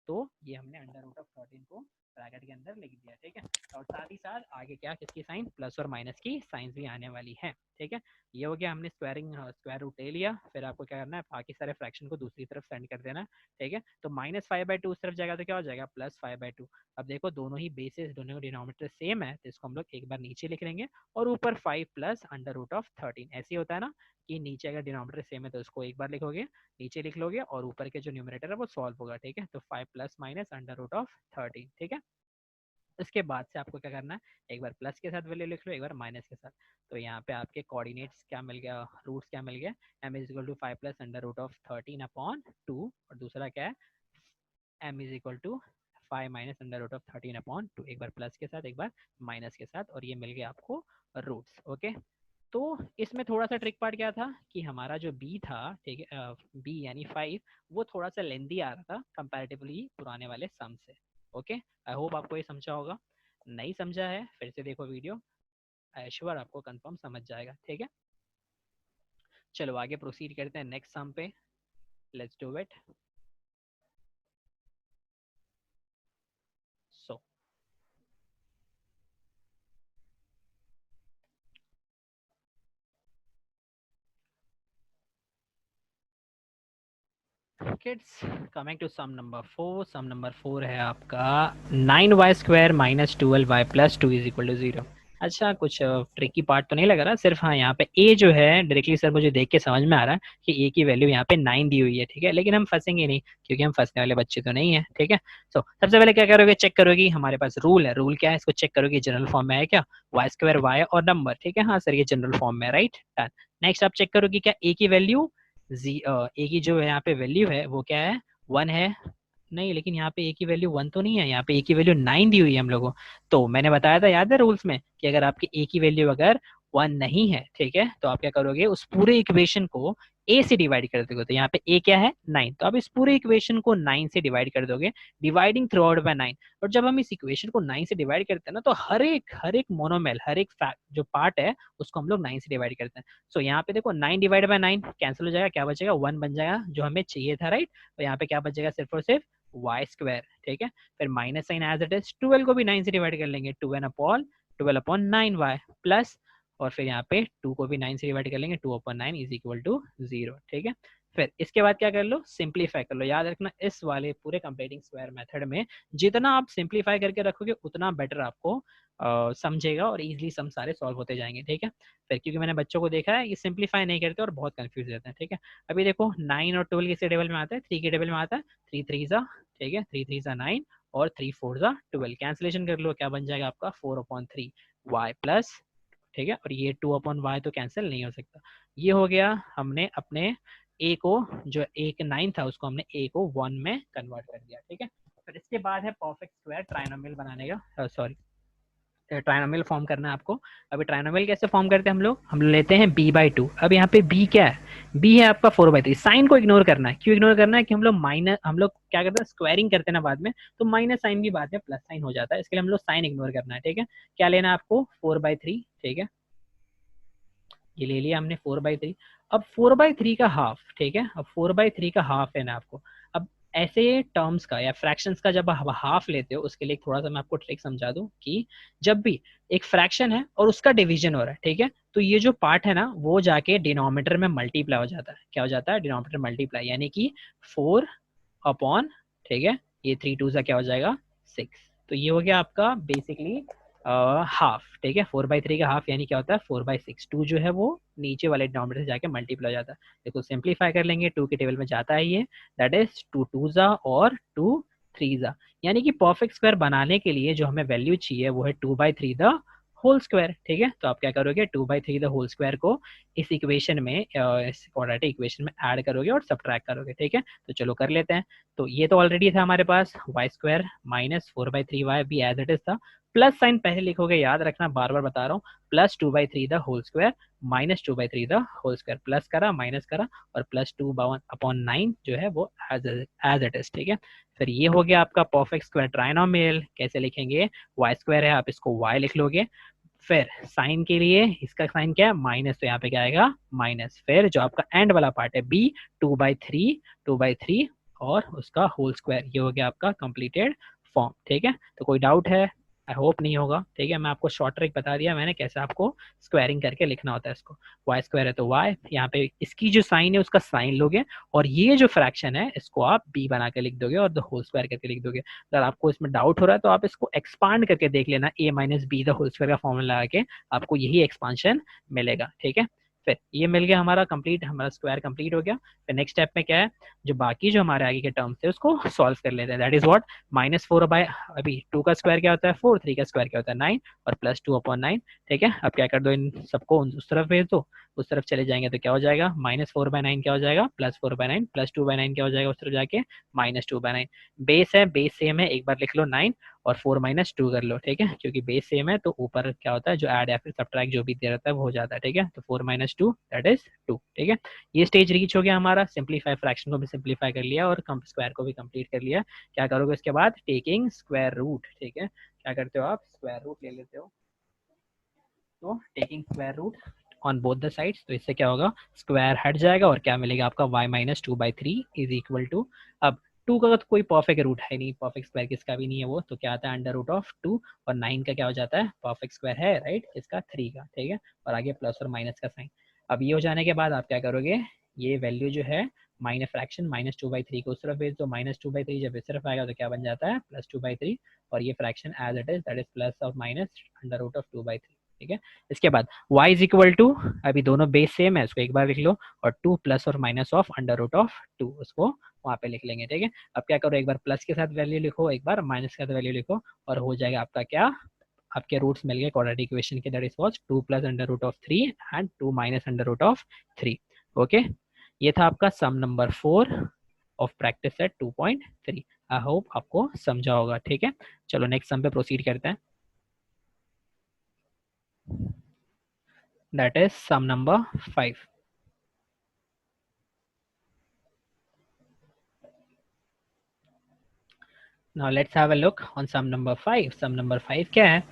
तो ये हमने अंडर रूट ऑफ 13 को ब्रैकेट के अंदर लिख दिया, ठीक है। और साथ ही साथ आगे क्या, किसकी साइन, प्लस और माइनस की साइंस भी आने वाली है, ठीक है। ये हो गया, हमने स्क्वायर रूट ले लिया, फिर आपको क्या करना है, बाकी सारे फ्रैक्शन को दूसरी तरफ सेंड कर देना, ठीक है। तो -5/2 उस तरफ जाएगा तो क्या हो जाएगा +5/2। अब देखो दोनों ही बेसिस, दोनों डिनोमिनेटर सेम है, तो इसको हम लोग एक बार नीचे लिख लेंगे, और ऊपर 5 प्लस अंडर रूट ऑफ 13, ऐसे होता है ना कि नीचे अगर डिनोमिनेटर सेम है तो उसको एक बार लिखोगे, नीचे लिख लोगे, और ऊपर के जो न्यूमरेटर है वो सॉल्व होगा, ठीक है। तो 5 plus minus under root of 13, ठीक है। इसके बाद से आपको क्या करना है, एक बार प्लस के साथ वैल्यू लिख लो, एक बार माइनस के साथ। तो यहाँ पे आपके कोऑर्डिनेट्स क्या मिल गया, रूट्स क्या मिल गया, m is equal to 5 plus under root of 13/2, और दूसरा क्या है m is equal to 5 minus under root of 13/2, एक बार प्लस के साथ एक बार माइनस के साथ, और ये मिल गया आपको रूट्स, ओके। तो इसमें थोड़ा सा ट्रिक पार्ट क्या था कि हमारा जो b था, ठीक है, b यानी 5, वो थोड़ा सा लेंदी आ रहा था कंपैरेटिवली पुराने वाले सम से, ओके। आई होप आपको ये समझा होगा, नहीं समझा है फिर से देखो वीडियो, आई श्योर आपको कंफर्म समझ जाएगा, ठीक है। चलो आगे प्रोसीड करते हैं नेक्स्ट सम पे, let's do it. So kids, coming to sum number 4, sum number 4 है आपका 9y² - 12y + 2 = 0। अच्छा, कुछ ट्रिकी पार्ट तो नहीं लग रहा, सिर्फ हाँ यहाँ पे a जो है डायरेक्टली सर मुझे देख के समझ में आ रहा है कि a की वैल्यू यहाँ पे 9 दी हुई है, ठीक है, लेकिन हम फंसेंगे नहीं क्योंकि हम फंसने वाले बच्चे तो नहीं है, ठीक है। सो सबसे पहले क्या करोगे, चेक करोगे हमारे पास रूल है, रूल क्या है, इसको चेक करोगे जनरल फॉर्म में है क्या, y² y और नंबर, ठीक है, हाँ सर ये जनरल फॉर्म में है, राइट। नेक्स्ट आप चेक करोगे क्या a की वैल्यू ए की जो यहाँ पे वैल्यू है वो क्या है 1 है, नहीं लेकिन यहाँ पे ए की वैल्यू 1 तो नहीं है, यहाँ पे ए की वैल्यू 9 दी हुई है हम लोगों को। तो मैंने बताया था याद है रूल्स में कि अगर आपकी ए की वैल्यू अगर 1 नहीं है, ठीक है, तो आप क्या करोगे उस पूरे इक्वेशन को ए से डिवाइड कर दोगे, तो यहाँ पे ए क्या है 9, तो आप इस पूरे इक्वेशन को 9 से डिवाइड कर दोगे, डिवाइडिंग थ्रू आउट बाय 9। और जब हम इस इक्वेशन को 9 से डिवाइड करते हैं ना, तो हर एक मोनोमेल, हर एक जो पार्ट है उसको हम लोग 9 से डिवाइड करते हैं। सो यहाँ पे देखो 9 डिवाइड बाय 9 कैंसिल हो जाएगा, क्या बचेगा 1 बन जाएगा जो हमें चाहिए था, राइट। तो यहाँ पे क्या बचेगा सिर्फ और सिर्फ y², ठीक है। फिर minus sign as it is, 12 को भी 9 से डिवाइड कर लेंगे, 12/9y प्लस, और फिर यहाँ पे 2 को भी 9 से डिवाइड कर लेंगे, 2/9 = 0, ठीक है। फिर इसके बाद क्या कर लो, सिंप्लीफाई कर लो। याद रखना इस वाले पूरे कंप्लीटिंग स्क्वायर मेथड में जितना आप सिंप्लीफाई करके रखोगे उतना बेटर आपको समझेगा और इजीली सम सारे सॉल्व होते जाएंगे, ठीक है। फिर क्योंकि मैंने बच्चों को देखा है ये सिंप्लीफाई नहीं करते और बहुत कंफ्यूज रहते हैं, ठीक है। अभी देखो 9 और 12 किसके टेबल में आता है, 3 के टेबल में आता है, 3 3 जा, ठीक है, 3 3 जा 9 और 3 4 जा 12, कैंसिलेशन कर लो, क्या बन जाएगा आपका 4/3 y प्लस, ठीक है, और ये 2/y तो कैंसिल नहीं हो सकता। ये हो गया, हमने अपने a को, जो एक 9 था उसको हमने a को 1 में कन्वर्ट कर दिया, ठीक है। फिर इसके बाद है परफेक्ट स्क्वायर ट्राइनोमियल बनाने का, सॉरी ट्राइनोमियल फॉर्म करना है आपको। अभी ट्राइनोमियल कैसे फॉर्म करते हैं हम लोग लेते हैं b/2। अब यहाँ पे b क्या है, b है आपका 4/3। साइन को इग्नोर करना है, क्यों इग्नोर करना है कि हम लोग क्या करते हैं स्क्वायरिंग करते हैं ना बाद में, तो माइनस साइन भी बाद में प्लस साइन हो जाता है, इसके लिए हम लोग साइन इग्नोर करना है, ठीक है। क्या लेना है आपको 4/3, ठीक है, ये ले लिया हमने 4/3। अब 4/3 का हाफ, ठीक है, अब 4/3 का हाफ है ना आपको। अब ऐसे टर्म्स का या फ्रैक्शंस का जब आप हाफ लेते हो, उसके लिए थोड़ा सा मैं आपको ट्रिक समझा दूं कि जब भी एक फ्रैक्शन है और उसका डिवीजन हो रहा है, ठीक है, तो ये जो पार्ट है ना वो जाके डिनोमिनेटर में मल्टीप्लाई हो जाता है। क्या हो जाता है? डिनोमिनेटर मल्टीप्लाई, यानी कि 4 अपॉन, ठीक है, ये 3 टू सा क्या हो जाएगा? 6। तो ये हो गया आपका बेसिकली हाफ, ठीक है, 4/3 का हाफ यानी क्या होता है? 4/6। 2 जो है वो नीचे वाले डिनोमिनेटर से जाके मल्टीप्लाई हो जाता है। देखो सिंप्लीफाई कर लेंगे, 2 के टेबल में जाता है ये, दैट इज 2 टू ज़ा और 2 थ्री ज़ा, यानी कि परफेक्ट स्क्वायर बनाने के लिए जो हमें वैल्यू चाहिए वो है 2/3 द होल स्क्वायर, ठीक है। तो आप क्या करोगे? 2/3 द होल स्क्वायर को इस इक्वेशन में, इस क्वाड्रेटिक इक्वेशन में ऐड करोगे और सब्ट्रैक्ट करोगे, ठीक है। तो चलो कर लेते हैं। तो ये तो ऑलरेडी था हमारे पास, वाई स्क्वायर माइनस 4/3y भी एज इट इज था। प्लस साइन पहले लिखोगे, याद रखना, बार बार बता रहा हूँ, plus 2/3 the whole square minus 2/3 the whole square, plus करा माइनस करा और प्लस 2/9 जो है वो एज इट इज, ठीक है। फिर ये हो गया आपका परफेक्ट स्क्वायर ट्राइनोमियल। कैसे लिखेंगे? वाई स्क्वायर है, आप इसको वाई लिख लोगे। फिर साइन के लिए इसका साइन क्या है? माइनस, तो यहाँ पे क्या आएगा? माइनस। फिर जो आपका एंड वाला पार्ट है बी, 2/3 और उसका होल स्क्वायर, ये हो गया आपका कंप्लीटेड फॉर्म, ठीक है। तो कोई डाउट है? आई होप नहीं होगा, ठीक है। मैं आपको शॉर्ट ट्रिक बता दिया मैंने कैसे आपको स्क्वायरिंग करके लिखना होता है इसको। वाई स्क्वायर है तो वाई, यहाँ पे इसकी जो साइन है उसका साइन लोगे और ये जो फ्रैक्शन है इसको आप बी बना के लिख दोगे और द होल स्क्वायर करके लिख दोगे। अगर आपको इसमें डाउट हो रहा है तो आप इसको एक्सपांड करके देख लेना, a minus b the whole square का फॉर्मूला लगा के आपको यही एक्सपांशन मिलेगा, ठीक है। फिर ये मिल गया हमारा कंप्लीट, हमारा स्क्वायर कंप्लीट हो गया। फिर नेक्स्ट स्टेप में क्या है? जो बाकी जो हमारे आगे के टर्म्स थे उसको सॉल्व कर लेते हैं। That is what? -4 बाय, अभी 2 का स्क्वायर क्या होता है? 4, 3 का स्क्वायर क्या होता है? 9 और प्लस 2/9, ठीक है। अब क्या कर दो, इन सबको उस तरफ भेज दो, उस तरफ चले जाएंगे तो क्या हो जाएगा? -4/9 क्या हो जाएगा? +4/9, +2/9 क्या हो जाएगा उस तरफ जाके? -2/9। बेस है, बेस सेम है, एक बार लिख लो 9 और 4 - 2 कर लो, ठीक है, क्योंकि बेस सेम है तो ऊपर क्या होता है, जो ऐड या फिर सब्ट्रैक्ट जो भी दे रहता है वो हो जाता है, ठीक है। तो 4 - 2 दैट इज 2, ठीक है। ये स्टेज रीच हो गया हमारा, सिंप्लीफाई, फ्रैक्शन को भी सिंप्लीफाई कर लिया और स्क्वायर को भी कंप्लीट कर लिया। क्या करोगे उसके बाद? टेकिंग स्क्वायर रूट, ठीक है। क्या करते हो आप? स्क्वायर रूट ले लेते हो। तो taking square root on both the sides, तो इससे क्या होगा? स्क्वायर हट जाएगा और क्या मिलेगा आपका? y-2/3 इज इक्वल टू, अब 2 का तो कोई परफेक्ट रूट है नहीं, परफेक्ट स्क्वायर किसका भी नहीं है वो, तो क्या आता है? √2 और 9 का क्या हो जाता है? परफेक्ट स्क्वायर है, राइट, किसका? 3 का, ठीक है। और आगे प्लस और माइनस का साइन। अब ये हो जाने के बाद आप क्या करोगे? ये वैल्यू जो है माइनस फ्रैक्शन -2/3 को उस तरफ भेज दो, -2/3 जब इस तरफ आएगा तो क्या बन जाता है? +2/3 और ये fraction as it is, that is plus और माइनस √2/3, ठीक है। इसके बाद y इज इक्वल टू, अभी दोनों बेस सेम है, उसको एक बार लिख लो, और 2 प्लस और माइनस ऑफ √2 उसको वहां पे लिख लेंगे, ठीक है। अब क्या करो? एक बार प्लस के साथ वैल्यू लिखो, एक बार माइनस के साथ वैल्यू लिखो और हो जाएगा आपका क्या? आपके रूट्स मिल गए क्वाड्रेटिक इक्वेशन के, that is was 2 plus √3 and 2 minus √3, okay. ये था आपका sum number 4 of practice set 2.3। I hope आपको समझा होगा, ठीक है। चलो नेक्स्ट सम पे प्रोसीड करते हैं। That is sum number 5. Now let's have a look on sum number 5. Sum number 5 क्या है?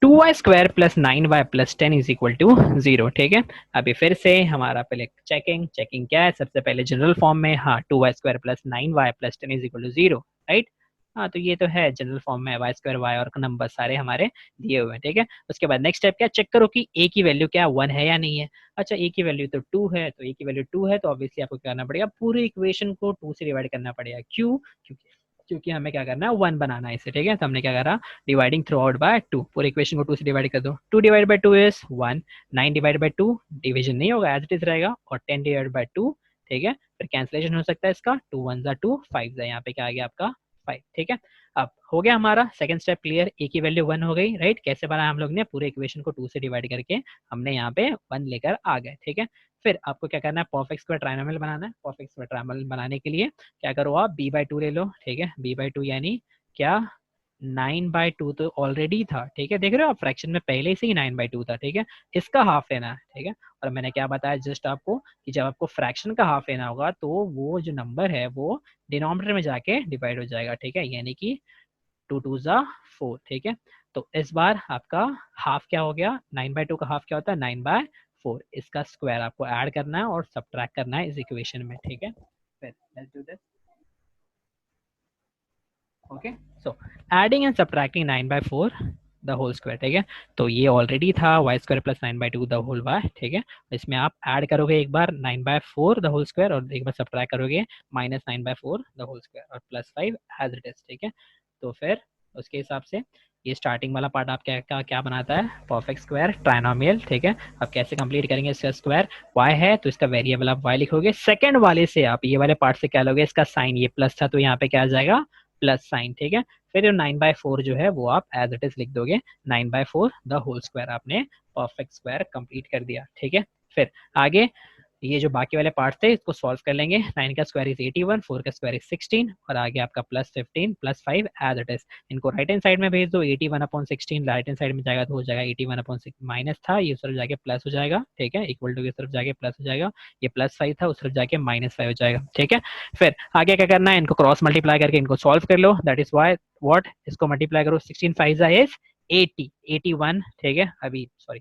2y square plus 9y plus 10 is equal to 0, ठीक है। अभी फिर से हमारा पहले चेकिंग, चेकिंग क्या है? सबसे पहले जनरल फॉर्म में, हाँ, 2y square plus 9y plus 10 is equal to 0, right. हाँ, तो ये तो है जनरल फॉर्म में, वाई स्क्वायर वाई और नंबर सारे हमारे दिए हुए हैं, ठीक है। उसके बाद नेक्स्ट स्टेप क्या? चेक करो कि a की वैल्यू क्या 1 है या नहीं है। अच्छा, a की वैल्यू तो 2 है, तो a की वैल्यू 2 है तो ऑब्वियसली आपको क्या करना पड़ेगा? पूरे इक्वेशन को 2 से डिवाइड करना पड़ेगा। क्यों? क्योंकि क्योंकि हमें क्या करना है? 1 बनाना है इसे, ठीक है। तो हमने क्या करा? डिवाइडिंग थ्रू आउट बाय 2, पूरे इक्वेशन को 2 से डिवाइड कर दो। 2 divide by 2 is 1, 9 divide by 2 division नहीं होगा, एज इट इज रहेगा, और 10 डिवाइड बाय 2, ठीक है। फिर कैंसिलेशन हो सकता है इसका, 2 1 ज़ा 2, 5 ज़ा, यहाँ पे क्या आ गया आपका? 5, ठीक है। अब हो गया हमारा सेकंड स्टेप क्लियर, a की वैल्यू 1 हो गई, राइट। कैसे बनाया हम लोग ने? पूरे इक्वेशन को 2 से डिवाइड करके हमने यहाँ पे 1 लेकर आ गए, ठीक है। फिर आपको क्या करना है? परफेक्ट स्क्वायर ट्रायंगल बनाना है। परफेक्ट स्क्वायर ट्रायंगल बनाने के लिए क्या करो आप? b/2 ले लो, ठीक है। b/2 यानी क्या? 9/2 तो ऑलरेडी था, ठीक है, देख रहे हो आप, फ्रैक्शन में पहले से ही 9/2 था, ठीक है। इसका हाफ लेना है, ठीक है। और मैंने क्या बताया जस्ट आपको कि जब आपको फ्रैक्शन का हाफ लेना होगा तो वो जो नंबर है वो डिनोमिनेटर में जाके डिवाइड हो जाएगा, ठीक है, यानी कि 2 2 ज़ा 4, ठीक है। तो इस बार आपका हाफ क्या हो गया? 9/2 का हाफ क्या होता है? 9/4। इसका स्क्वायर आपको ऐड करना है और सब्ट्रैक्ट करना है इस इक्वेशन में, ठीक है। फिर let's do this. Okay, so adding and subtracting 9/4 the whole square, ठीक है। तो ये ऑलरेडी था y square plus 9/2 the whole y, ठीक है। इसमें आप ऐड करोगे एक बार 9/4 द होल स्क्वायर और एक बार सब्ट्रैक्ट करोगे -9/4 द होल स्क्वायर और +5 एज इट इज, ठीक है। तो फिर उसके हिसाब से ये स्टार्टिंग वाला पार्ट आप क्या बनाता है, परफेक्ट स्क्वायर ट्राइनोमियल, ठीक है। अब कैसे कंप्लीट करेंगे, इसका स्क्वायर y है तो इसका वेरिएबल आप y लिखोगे, सेकंड वाले से आप ये वाले पार्ट से क्या लोगे, इसका साइन, ये प्लस था तो यहाँ पे क्या आ जाएगा, प्लस साइन, ठीक है। फिर 9/4 जो है वो आप एज इट इज लिख दोगे, 9/4 द होल स्क्वायर, आपने परफेक्ट स्क्वायर कंप्लीट कर दिया, ठीक है। फिर आगे ये जो बाकी वाले पार्ट थे इसको सॉल्व कर लेंगे, 9 का स्क्वायर इज 81, 4 का स्क्वायर इज 16 और आगे आपका +15 +5 एज इट इज। इनको राइट हैंड साइड में भेज दो, 81/16 राइट हैंड साइड में जाएगा तो हो जाएगा 81/6, माइनस था ये उस तरफ जाके प्लस हो जाएगा, ठीक है, इक्वल टू की तरफ जाके प्लस हो जाएगा, ये +5 था उस तरफ जाके -5 हो जाएगा, ठीक है। फिर आगे क्या करना है, इनको क्रॉस मल्टीप्लाई करके इनको सॉल्व कर लो, दैट इज वाई व्हाट, इसको मल्टीप्लाई करो, 16 5 इज 80, 81, ठीक है। अभी सॉरी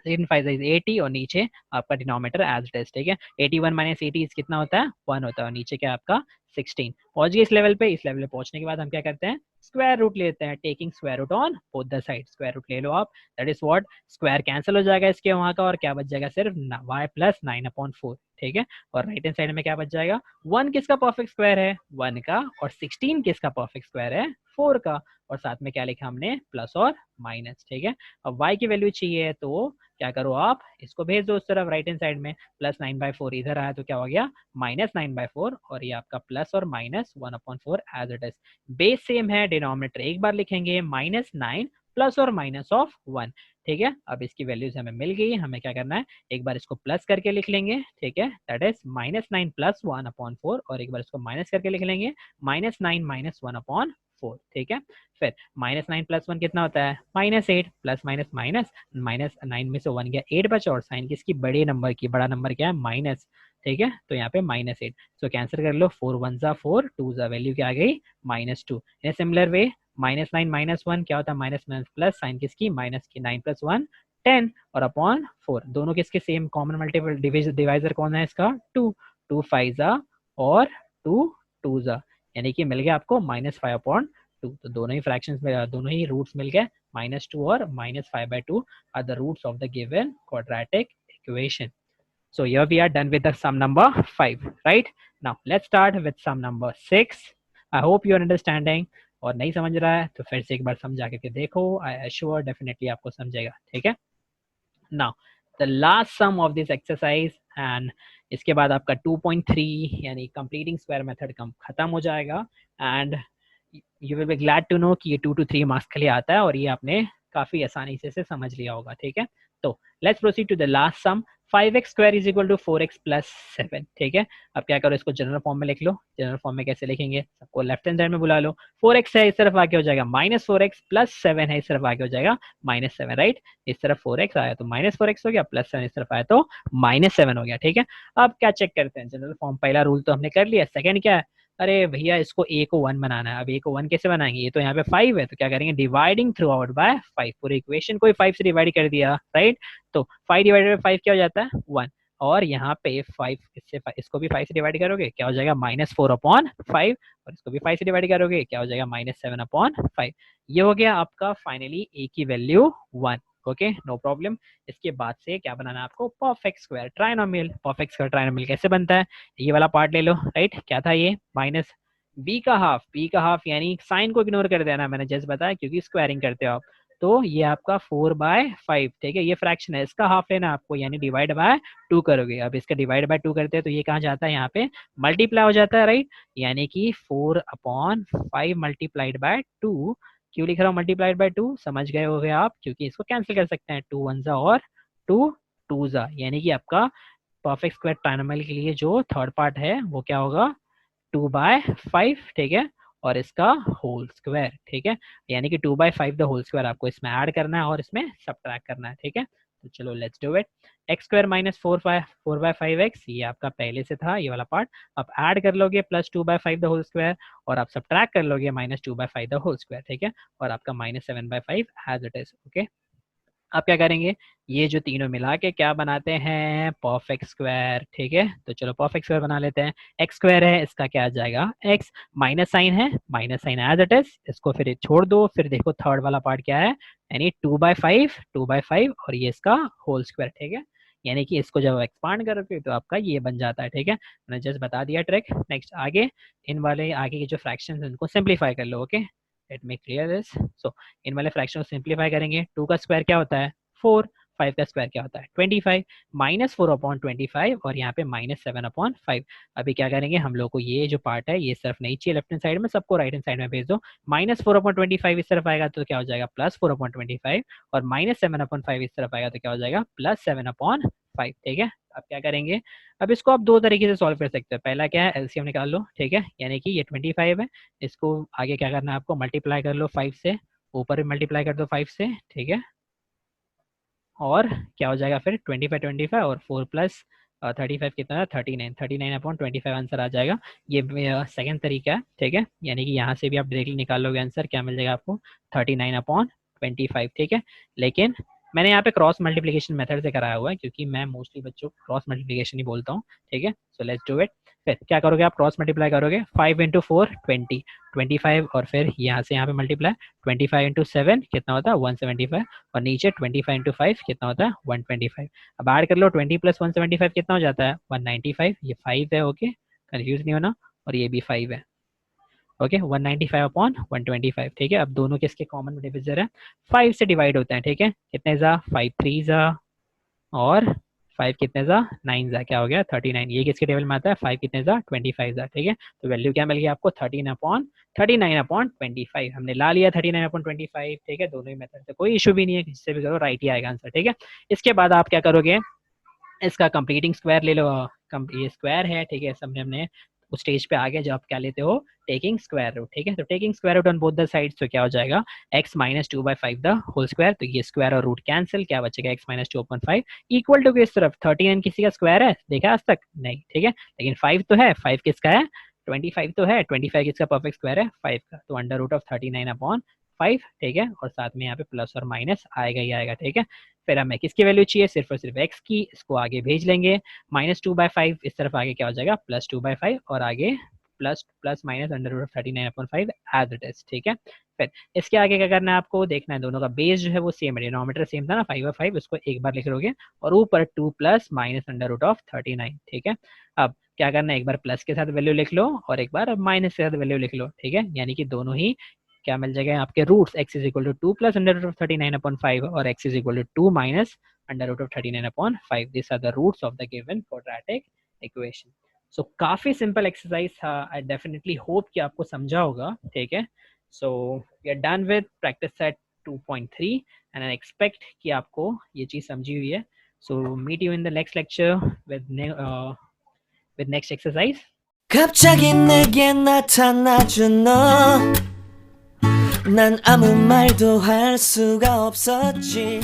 5 इज 80 और नीचे आपका डिनोमिनेटर एज इट इज, ठीक है। 81 - 80 कितना होता है, 1 होता है, और नीचे क्या आपका 16। पहुंच गए इस लेवल पे, इस लेवल पे पहुंचने के बाद हम क्या करते हैं, स्क्वायर रूट लेते हैं, taking square root on both the side, square root ले लो आप, that is what, square cancel हो जाएगा इसके वहां का और क्या बच जाएगा, सिर्फ y + 9/4, ठीक है। और राइट हैंड साइड में क्या बच जाएगा, 1 किसका परफेक्ट स्क्वायर है, 1 का, और 16 किसका परफेक्ट स्क्वायर है, 4 का, और साथ में क्या लिखा हमने, प्लस और माइनस, ठीक है। अब y की वैल्यू चाहिए तो क्या करो आप, इसको भेज दो उस तरफ राइट हैंड साइड में, +9/4 इधर आया तो क्या हो गया, -9/4 और ये आपका प्लस और -1/4 as it is. Base same है, डिनोमिनेटर एक बार लिखेंगे, -9 प्लस और माइनस ऑफ 1, ठीक है। अब इसकी वैल्यूज हमें मिल गई, हमें क्या करना है, एक बार इसको प्लस करके लिख लेंगे, ठीक है, दैट इज -9 + 1/4 और एक बार इसको माइनस करके लिख लेंगे, -9 - 1/4, ठीक है। फिर -9 + 1 कितना होता है, -8, प्लस माइनस माइनस, -9 में से 1 गया, 8 बचा, और साइन किसकी, बड़े नंबर की, बड़ा नंबर क्या है, माइनस, ठीक है। तो यहाँ पे -8, सो कैंसिल कर लो, 4 1 ज़ा 4, 2 ज़ा वैल्यू क्या आ गई, -2। इन सिमिलर वे -9 - 1 क्या होता है, माइनस माइनस प्लस, साइन किसकी, माइनस की, 9 + 1 10 और अपॉन 4, दोनों किसके सेम, कॉमन मल्टीपल डिवाइजर कौन है इसका, 2, 2 5 ज़ा और 2 2 ज़ा, यानी कि मिल गया आपको -5/2। तो दोनों ही फ्रैक्शंस में, दोनों ही रूट्स मिल गए, -2 और -5/2 are the roots of the given quadratic equation. So here we are done with the sum number 5, right? Now let's start with sum number 6. I hope you are understanding. और नहीं समझ रहा है तो फिर से एक बार समझा के देखो, आई एश्योर डेफिनेटली आपको समझेगा, ठीक है। Now the last sum of this exercise and इसके बाद आपका 2.3 यानी completing square method खत्म हो जाएगा, and you will be glad to know कि ये 2 to 3 मार्क्स के लिए आता है और ये आपने काफी आसानी से समझ लिया होगा, ठीक है। तो let's proceed to the last sum, 5x² = 4x + 7, ठीक है। अब क्या करो, इसको जनरल फॉर्म में लिख लो, जनरल फॉर्म में कैसे लिखेंगे, सबको लेफ्ट हैंड साइड में बुला लो, 4x है इस तरफ आके हो जाएगा -4x, +7 है इस तरफ आके हो जाएगा -7, राइट। इस तरफ 4x आया तो -4x हो गया, +7 इस तरफ आया तो -7 हो गया, ठीक है। अब क्या चेक करते हैं, जनरल फॉर्म पहला रूल तो हमने कर लिया, सेकंड क्या है, अरे भैया इसको a को 1 बनाना है। अब a को 1 कैसे बनाएंगे, ये तो यहाँ पे 5 है तो क्या करेंगे, डिवाइडिंग थ्रू आउट बाय 5, पूरी इक्वेशन को 5 से डिवाइड कर दिया, राइट। तो 5 डिवाइडेड बाय 5 क्या हो जाता है, 1, और यहाँ पे 5 इसको भी 5 से डिवाइड करोगे क्या हो जाएगा, -4/5, और इसको भी 5 से डिवाइड करोगे क्या हो जाएगा, -7/5। ये हो गया आपका फाइनली a की वैल्यू 1, ओके, नो प्रॉब्लम। इसके बाद से क्या बनाना है आपको, perfect square trinomial. Perfect square trinomial कैसे बनता है, ये वाला पार्ट ले लो, राइट। क्या था ये, माइनस b का हाफ यानी साइन को इग्नोर कर देना, मैंने जस्ट बताया क्योंकि स्क्वायरिंग करते हो आप। तो ये आपका 4/5, ठीक है, ये फ्रैक्शन है, इसका हाफ लेना आपको, यानी डिवाइड बाय 2 करोगे। अब इसका डिवाइड बाय 2 करते हैं तो ये कहाँ जाता है, यहाँ पे मल्टीप्लाई हो जाता है, राइट। यानी कि 4/5 मल्टीप्लाइड बाय 2, क्यों लिख रहा हूँ मल्टीप्लाइड बाय 2, समझ गए होगे आप, क्योंकि इसको कैंसिल कर सकते हैं, 2 1 ज़ा और 2 2 ज़ा, यानी कि आपका परफेक्ट स्क्वायर ट्राइनोमियल के लिए जो थर्ड पार्ट है वो क्या होगा, 2/5, ठीक है, और इसका होल स्क्वायर, ठीक है, यानी कि 2/5 द होल स्क्वायर आपको इसमें ऐड करना है और इसमें सब्ट्रैक्ट करना है, ठीक है। तो चलो let's do it, x² - 4/5x, ये आपका पहले से था ये वाला पार्ट, आप ऐड कर लोगे +2/5 द होल स्क्वायर, और आप सब्ट्रैक्ट कर लोगे -2/5 द होल स्क्वायर, ठीक है, और आपका -7/5 एज इट इज, ओके। आप क्या करेंगे, ये जो तीनों मिला के क्या बनाते हैं, परफेक्ट स्क्वायर। ठीक है, तो चलो परफेक्ट स्क्वायर बना लेते हैं। एक्स स्क्वायर है, इसका क्या आ जाएगा एक्स, माइनस साइन है, minus sign as it is, इसको फिर छोड़ दो। फिर देखो थर्ड वाला पार्ट क्या है, यानी 2/5, 2/5 और ये इसका होल स्क्वायर। ठीक है, यानी कि इसको जब एक्सपांड करोगे तो आपका ये बन जाता है। ठीक है, मैंने जस्ट बता दिया ट्रिक। नेक्स्ट आगे, इन वाले आगे के जो फ्रैक्शंस हैं उनको सिंप्लीफाई कर लो। Okay, let me clear this. So इन वाले फ्रैक्शन को सिंप्लीफाई करेंगे। 2 का स्क्वायर क्या होता है 4, 5 का स्क्वायर क्या होता है 25, -4/25 और यहाँ पे -7/5। अभी क्या करेंगे हम लोग को, ये जो पार्ट है ये सिर्फ नहीं चाहिए लेफ्ट हैंड साइड में, सबको राइट हैंड साइड में भेज दो। -4/25 इस तरफ आएगा तो क्या हो जाएगा +4/25 और -7/5 इस तरफ आएगा तो क्या हो जाएगा +7/5। ठीक है, अब क्या करेंगे, अब इसको आप दो तरीके से सॉल्व कर सकते हो। पहला क्या है, एलसीएम निकाल लो। ठीक है, यानी कि ये 25 है, इसको आगे क्या करना है आपको, मल्टीप्लाई कर लो 5 से, ऊपर भी मल्टीप्लाई कर दो 5 से। ठीक है, और क्या हो जाएगा फिर 25 और 4 प्लस 35 कितना है 39, 39/25 आंसर आ जाएगा। ये सेकंड तरीका है। ठीक है, यानी कि यहाँ से भी आप डायरेक्टली निकाल लोगे आंसर, क्या मिल जाएगा आपको 39/25। ठीक है, लेकिन मैंने यहाँ पे क्रॉस मल्टीप्लिकेशन मेथड से कराया हुआ है क्योंकि मैं मोस्टली बच्चों को क्रॉस मल्टीप्लिकेशन ही बोलता हूँ। ठीक है, सो लेट्स डू इट। फिर क्या करोगे आप, क्रॉस मल्टीप्लाई करोगे 5 × 4 20, 25 और फिर यहाँ से यहाँ पे मल्टीप्लाई 25 × 7 कितना होता है 175 और नीचे 25 × 5 कितना होता है 125। अब ऐड कर लो 20 + 175 कितना हो जाता है 195, ये 5 है। ओके, कंफ्यूज नहीं होना, और ये भी 5 है। ओके, 195/125। ठीक है, अब दोनों किसके कॉमन डिविजर है, 5 से डिवाइड होते हैं। ठीक है, कितने जा 5 3 जा और 5 कितने जा 9 जा, क्या हो गया 39। ये किसके टेबल में आता है 5 कितने जा 25 जा। ठीक है, तो वैल्यू क्या मिल गया आपको 39/25 हमने ला लिया 39/25। ठीक है, दोनों ही मेथड से कोई इशू भी नहीं है, किससे भी करो राइट ही आएगा आंसर। ठीक है, इसके बाद आप क्या करोगे, इसका कंप्लीटिंग स्क्वायर ले लो। ये स्क्वायर है। ठीक है, सबने हमने उस स्टेज पे आ गए जब आप क्या लेते हो टेकिंग स्क्वायर रूट। ठीक है, तो taking square root on both the sides, तो क्या हो जाएगा x - 2/5 द होल स्क्वायर। तो ये स्क्वायर और रूट कैंसिल, क्या बचेगा x - 2/5 इक्वल टू किस तरफ 39 किसी का स्क्वायर है देखा आज तक नहीं। ठीक है, लेकिन 5 तो है, 5 किसका है 25 तो है, 25 किसका परफेक्ट स्क्वायर है 5 का, तो √39/5। ठीक है, और साथ में यहाँ पे प्लस और माइनस आएगा ही आएगा। ठीक है, फिर हमें किसकी वैल्यू चाहिए, सिर्फ और सिर्फ x की, इसको आगे भेज लेंगे। -2/5 इस तरफ आगे क्या हो जाएगा +2/5 और आगे plus plus minus √39/5 as it is. ठीक है, फिर इसके आगे क्या करना है आपको, देखना है दोनों का बेस जो है वो सेम है, डिनोमिनेटर सेम था ना 5/5, उसको एक बार लिख लोगे और ऊपर 2 + -√39। ठीक है, अब क्या करना है, एक बार प्लस के साथ वैल्यू लिख लो और एक बार माइनस के साथ वैल्यू लिख लो। ठीक है, यानी कि दोनों ही क्या मिल जाएगा आपके रूट्स, x = 2 + √39/5 और x = 2 - √39/5। This are the roots of the given quadratic equation. So काफी सिंपल एक्सरसाइज था, आई डेफिनेटली होप कि आपको समझा होगा। ठीक है, so we are done with practice set 2.3 and I expect कि आपको ये चीज समझी हुई है। So meet you in the next lecture with next exercise. 갑자기 내게 나타나준 너, 난 아무 말도 할 수가 없었지.